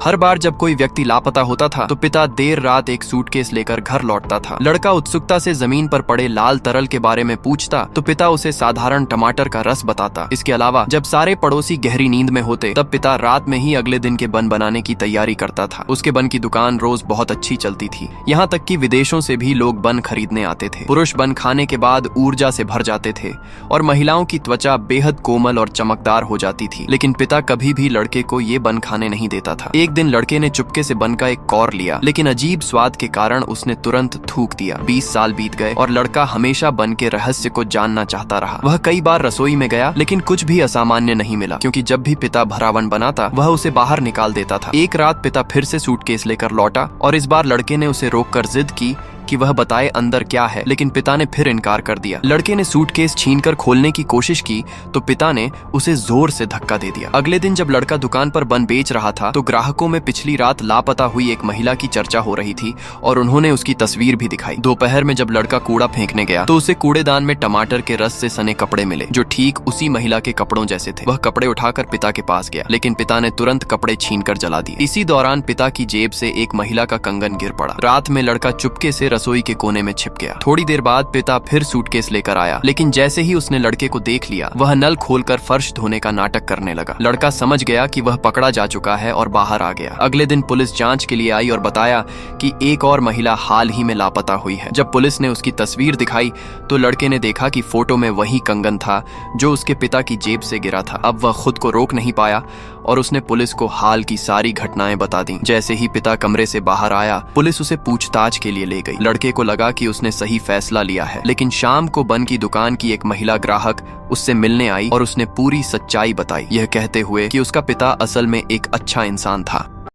हर बार जब कोई व्यक्ति लापता होता था तो पिता देर रात एक सूटकेस लेकर घर लौटता था। लड़का उत्सुकता से जमीन पर पड़े लाल तरल के बारे में पूछता तो पिता उसे साधारण टमाटर का रस बताता। इसके अलावा जब सारे पड़ोसी गहरी नींद में होते तब पिता रात में ही अगले दिन के बन बनाने की तैयारी करता था। उसके बन की दुकान रोज बहुत अच्छी चलती थी, यहाँ तक कि विदेशों से भी लोग बन खरीदने आते थे। पुरुष बन खाने के बाद ऊर्जा से भर जाते थे और महिलाओं की त्वचा बेहद कोमल और चमकदार हो जाती थी। लेकिन पिता कभी भी लड़के को ये बन खाने नहीं देता था। एक दिन लड़के ने चुपके से बन का एक कौर लिया, लेकिन अजीब स्वाद के कारण उसने तुरंत थूक दिया। 20 साल बीत गए और लड़का हमेशा बन के रहस्य को जानना चाहता रहा। वह कई बार रसोई में गया लेकिन कुछ भी असामान्य नहीं मिला, क्योंकि जब भी पिता भरा बन बनाता वह उसे बाहर निकाल देता था। एक रात पिता फिर से सूटकेस लेकर लौटा और इस बार लड़के ने उसे रोककर जिद की कि वह बताए अंदर क्या है, लेकिन पिता ने फिर इनकार कर दिया। लड़के ने सूटकेस छीनकर खोलने की कोशिश की तो पिता ने उसे जोर से धक्का दे दिया। अगले दिन जब लड़का दुकान पर बन बेच रहा था तो ग्राहकों में पिछली रात लापता हुई एक महिला की चर्चा हो रही थी और उन्होंने उसकी तस्वीर भी दिखाई। दोपहर में जब लड़का कूड़ा फेंकने गया तो उसे कूड़ेदान में टमाटर के रस से सने कपड़े मिले, जो ठीक उसी महिला के कपड़ों जैसे थे। वह कपड़े उठाकर पिता के पास गया, लेकिन पिता ने तुरंत कपड़े छीनकर जला दिए। इसी दौरान पिता की जेब से एक महिला का कंगन गिर पड़ा। रात में लड़का चुपके से रसोई के कोने में छिप गया। थोड़ी देर बाद पिता फिर सूटकेस लेकर आया, लेकिन जैसे ही उसने लड़के को देख लिया वह नल खोलकर फर्श धोने का नाटक करने लगा। लड़का समझ गया कि वह पकड़ा जा चुका है और बाहर आ गया। अगले दिन पुलिस जांच के लिए आई और बताया कि एक और महिला हाल ही में लापता हुई है। जब पुलिस ने उसकी तस्वीर दिखाई तो लड़के ने देखा कि फोटो में वही कंगन था जो उसके पिता की जेब से गिरा था। अब वह खुद को रोक नहीं पाया और उसने पुलिस को हाल की सारी घटनाएं बता दी। जैसे ही पिता कमरे से बाहर आया पुलिस उसे पूछताछ के लिए ले गई। लड़के को लगा कि उसने सही फैसला लिया है, लेकिन शाम को बन की दुकान की एक महिला ग्राहक उससे मिलने आई और उसने पूरी सच्चाई बताई, यह कहते हुए कि उसका पिता असल में एक अच्छा इंसान था।